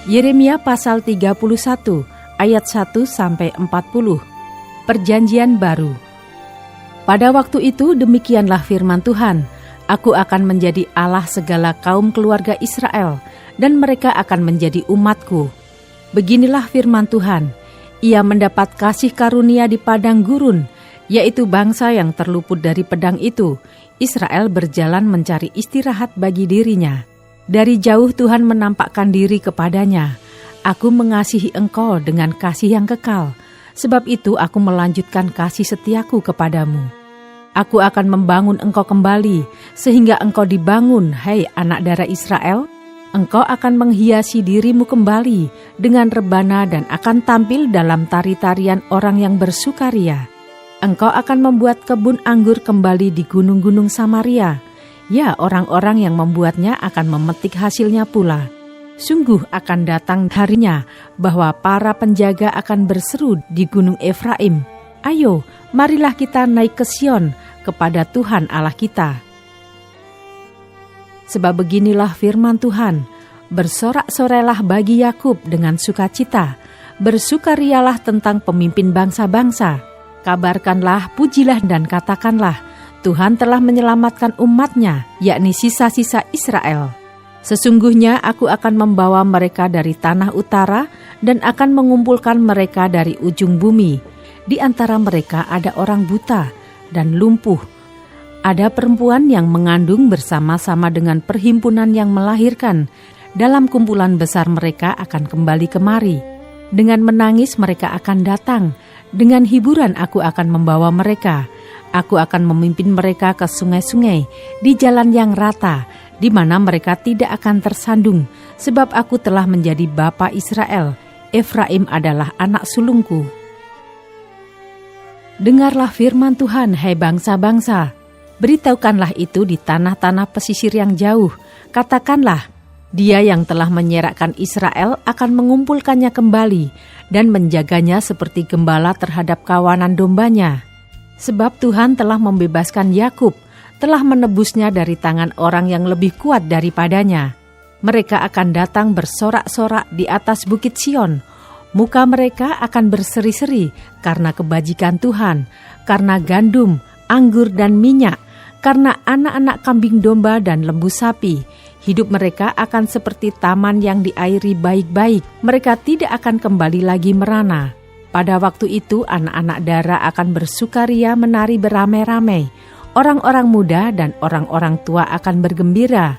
Yeremia pasal 31 ayat 1-40. Perjanjian baru. Pada waktu itu demikianlah firman Tuhan, Aku akan menjadi Allah segala kaum keluarga Israel, dan mereka akan menjadi umatku. Beginilah firman Tuhan, Ia mendapat kasih karunia di padang gurun, yaitu bangsa yang terluput dari pedang itu. Israel berjalan mencari istirahat bagi dirinya. Dari jauh Tuhan menampakkan diri kepadanya. Aku mengasihi engkau dengan kasih yang kekal, sebab itu aku melanjutkan kasih setiaku kepadamu. Aku akan membangun engkau kembali, sehingga engkau dibangun, hai anak darah Israel. Engkau akan menghiasi dirimu kembali dengan rebana dan akan tampil dalam tari-tarian orang yang bersukaria. Engkau akan membuat kebun anggur kembali di gunung-gunung Samaria. Ya, orang-orang yang membuatnya akan memetik hasilnya pula. Sungguh akan datang harinya bahwa para penjaga akan berseru di gunung Efraim, Ayo, marilah kita naik ke Sion, kepada Tuhan Allah kita. Sebab beginilah firman Tuhan, bersorak-sorailah bagi Yakub dengan sukacita, bersukarialah tentang pemimpin bangsa-bangsa. Kabarkanlah, pujilah dan katakanlah, Tuhan telah menyelamatkan umatnya, yakni sisa-sisa Israel. Sesungguhnya aku akan membawa mereka dari tanah utara dan akan mengumpulkan mereka dari ujung bumi. Di antara mereka ada orang buta dan lumpuh. Ada perempuan yang mengandung bersama-sama dengan perhimpunan yang melahirkan. Dalam kumpulan besar mereka akan kembali kemari. Dengan menangis mereka akan datang. Dengan hiburan aku akan membawa mereka. Aku akan memimpin mereka ke sungai-sungai, di jalan yang rata, di mana mereka tidak akan tersandung, sebab aku telah menjadi bapa Israel. Efraim adalah anak sulungku. Dengarlah firman Tuhan, hai bangsa-bangsa. Beritahukanlah itu di tanah-tanah pesisir yang jauh. Katakanlah, Dia yang telah menyerahkan Israel akan mengumpulkannya kembali dan menjaganya seperti gembala terhadap kawanan dombanya. Sebab Tuhan telah membebaskan Yakub, telah menebusnya dari tangan orang yang lebih kuat daripadanya. Mereka akan datang bersorak-sorak di atas bukit Sion. Muka mereka akan berseri-seri karena kebajikan Tuhan, karena gandum, anggur dan minyak, karena anak-anak kambing domba dan lembu sapi. Hidup mereka akan seperti taman yang diairi baik-baik. Mereka tidak akan kembali lagi merana. Pada waktu itu anak-anak dara akan bersukaria menari beramai-ramai. Orang-orang muda dan orang-orang tua akan bergembira.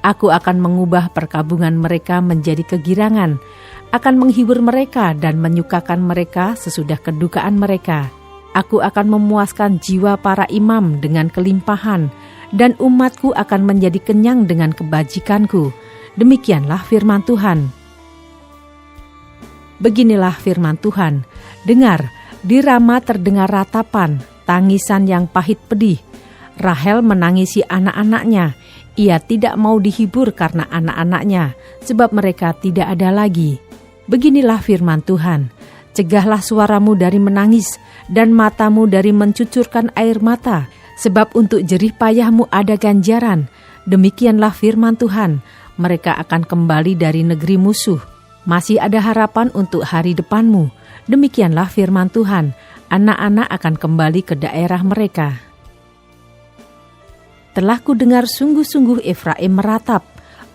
Aku akan mengubah perkabungan mereka menjadi kegirangan, akan menghibur mereka dan menyukakan mereka sesudah kedukaan mereka. Aku akan memuaskan jiwa para imam dengan kelimpahan, dan umatku akan menjadi kenyang dengan kebajikanku. Demikianlah firman Tuhan. Beginilah firman Tuhan, dengar, di Rama terdengar ratapan, tangisan yang pahit pedih. Rahel menangisi anak-anaknya, ia tidak mau dihibur karena anak-anaknya, sebab mereka tidak ada lagi. Beginilah firman Tuhan, cegahlah suaramu dari menangis dan matamu dari mencucurkan air mata, sebab untuk jerih payahmu ada ganjaran. Demikianlah firman Tuhan, mereka akan kembali dari negeri musuh. Masih ada harapan untuk hari depanmu. Demikianlah firman Tuhan, anak-anak akan kembali ke daerah mereka. Telah kudengar sungguh-sungguh Efraim meratap,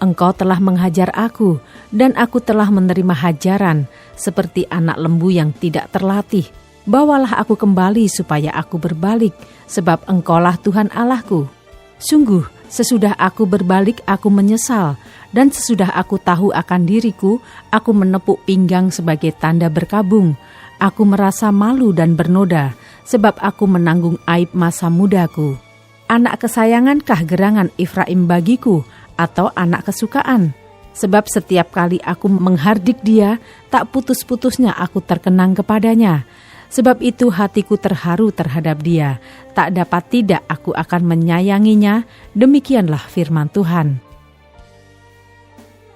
Engkau telah menghajar aku, dan aku telah menerima hajaran, seperti anak lembu yang tidak terlatih. Bawalah aku kembali supaya aku berbalik, sebab Engkaulah Tuhan Allahku. Sungguh, sesudah aku berbalik aku menyesal, dan sesudah aku tahu akan diriku, aku menepuk pinggang sebagai tanda berkabung. Aku merasa malu dan bernoda, sebab aku menanggung aib masa mudaku. Anak kesayangankah gerangan Efraim bagiku, atau anak kesukaan? Sebab setiap kali aku menghardik dia, tak putus-putusnya aku terkenang kepadanya. Sebab itu hatiku terharu terhadap dia, tak dapat tidak aku akan menyayanginya. Demikianlah firman Tuhan.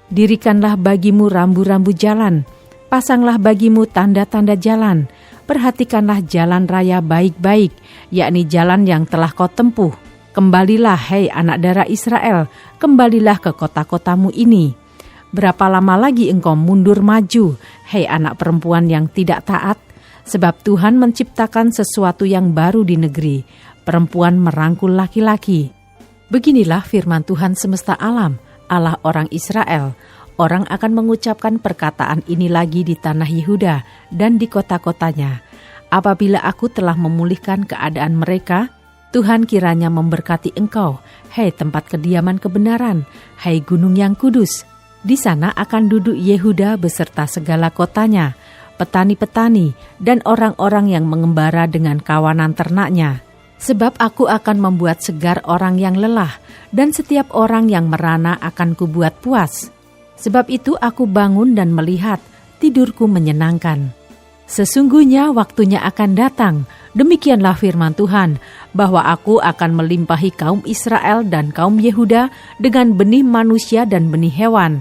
Dirikanlah bagimu rambu-rambu jalan, pasanglah bagimu tanda-tanda jalan, perhatikanlah jalan raya baik-baik, yakni jalan yang telah kau tempuh. Kembalilah, hai anak darah Israel, kembalilah ke kota-kotamu ini. Berapa lama lagi engkau mundur maju, hei anak perempuan yang tidak taat? Sebab Tuhan menciptakan sesuatu yang baru di negeri, perempuan merangkul laki-laki. Beginilah firman Tuhan semesta alam, Allah orang Israel. Orang akan mengucapkan perkataan ini lagi di tanah Yehuda dan di kota-kotanya. Apabila aku telah memulihkan keadaan mereka, Tuhan kiranya memberkati engkau, hei tempat kediaman kebenaran, hei gunung yang kudus. Di sana akan duduk Yehuda beserta segala kotanya, petani-petani, dan orang-orang yang mengembara dengan kawanan ternaknya. Sebab aku akan membuat segar orang yang lelah, dan setiap orang yang merana akan kubuat puas. Sebab itu aku bangun dan melihat, tidurku menyenangkan. Sesungguhnya waktunya akan datang, demikianlah firman Tuhan, bahwa aku akan melimpahi kaum Israel dan kaum Yehuda dengan benih manusia dan benih hewan.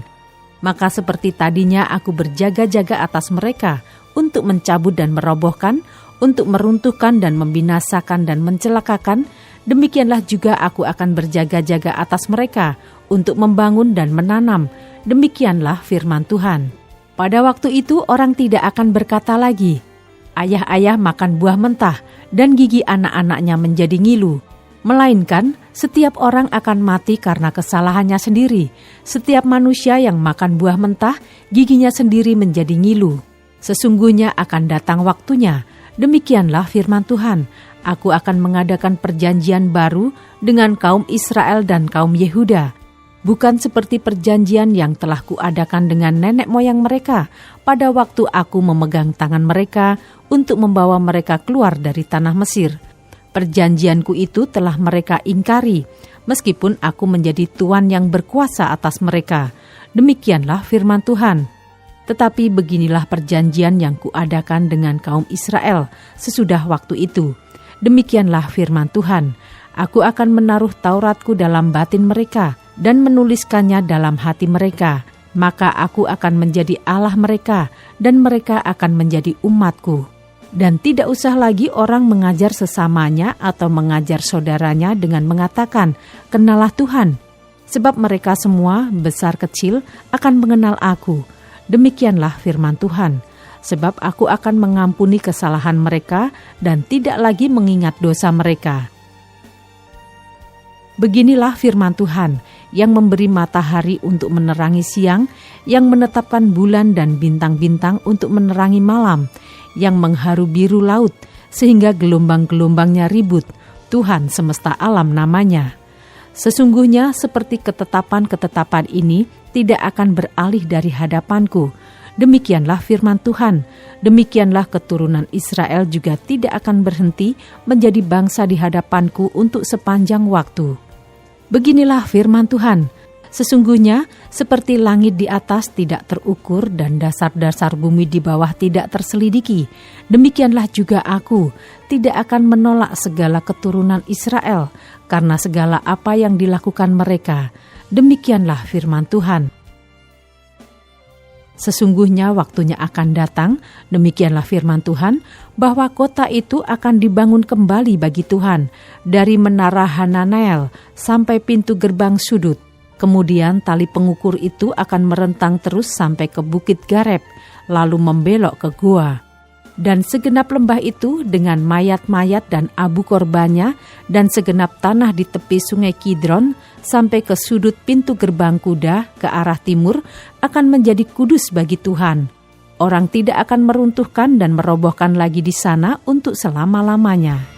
Maka seperti tadinya aku berjaga-jaga atas mereka untuk mencabut dan merobohkan, untuk meruntuhkan dan membinasakan dan mencelakakan, demikianlah juga aku akan berjaga-jaga atas mereka untuk membangun dan menanam. Demikianlah firman Tuhan. Pada waktu itu orang tidak akan berkata lagi, ayah-ayah makan buah mentah dan gigi anak-anaknya menjadi ngilu. Melainkan setiap orang akan mati karena kesalahannya sendiri. Setiap manusia yang makan buah mentah, giginya sendiri menjadi ngilu. Sesungguhnya akan datang waktunya, demikianlah firman Tuhan, aku akan mengadakan perjanjian baru dengan kaum Israel dan kaum Yehuda. Bukan seperti perjanjian yang telah kuadakan dengan nenek moyang mereka pada waktu aku memegang tangan mereka untuk membawa mereka keluar dari tanah Mesir. Perjanjianku itu telah mereka ingkari, meskipun aku menjadi tuan yang berkuasa atas mereka. Demikianlah firman Tuhan. Tetapi beginilah perjanjian yang kuadakan dengan kaum Israel sesudah waktu itu. Demikianlah firman Tuhan. Aku akan menaruh Tauratku dalam batin mereka dan menuliskannya dalam hati mereka. Maka aku akan menjadi Allah mereka dan mereka akan menjadi umatku. Dan tidak usah lagi orang mengajar sesamanya atau mengajar saudaranya dengan mengatakan, kenalah Tuhan. Sebab mereka semua, besar kecil, akan mengenal aku. Demikianlah firman Tuhan. Sebab aku akan mengampuni kesalahan mereka dan tidak lagi mengingat dosa mereka. Beginilah firman Tuhan, yang memberi matahari untuk menerangi siang, yang menetapkan bulan dan bintang-bintang untuk menerangi malam, yang mengharu biru laut, sehingga gelombang-gelombangnya ribut. Tuhan semesta alam namanya. Sesungguhnya seperti ketetapan-ketetapan ini tidak akan beralih dari hadapanku. Demikianlah firman Tuhan. Demikianlah keturunan Israel juga tidak akan berhenti menjadi bangsa di hadapanku untuk sepanjang waktu. Beginilah firman Tuhan. Sesungguhnya seperti langit di atas tidak terukur dan dasar-dasar bumi di bawah tidak terselidiki, demikianlah juga aku tidak akan menolak segala keturunan Israel karena segala apa yang dilakukan mereka. Demikianlah firman Tuhan. Sesungguhnya waktunya akan datang, demikianlah firman Tuhan, bahwa kota itu akan dibangun kembali bagi Tuhan, dari menara Hananel sampai pintu gerbang sudut. Kemudian tali pengukur itu akan merentang terus sampai ke bukit Gareb, lalu membelok ke gua. Dan segenap lembah itu dengan mayat-mayat dan abu korbannya, dan segenap tanah di tepi sungai Kidron, sampai ke sudut pintu gerbang kuda ke arah timur, akan menjadi kudus bagi Tuhan. Orang tidak akan meruntuhkan dan merobohkan lagi di sana untuk selama-lamanya.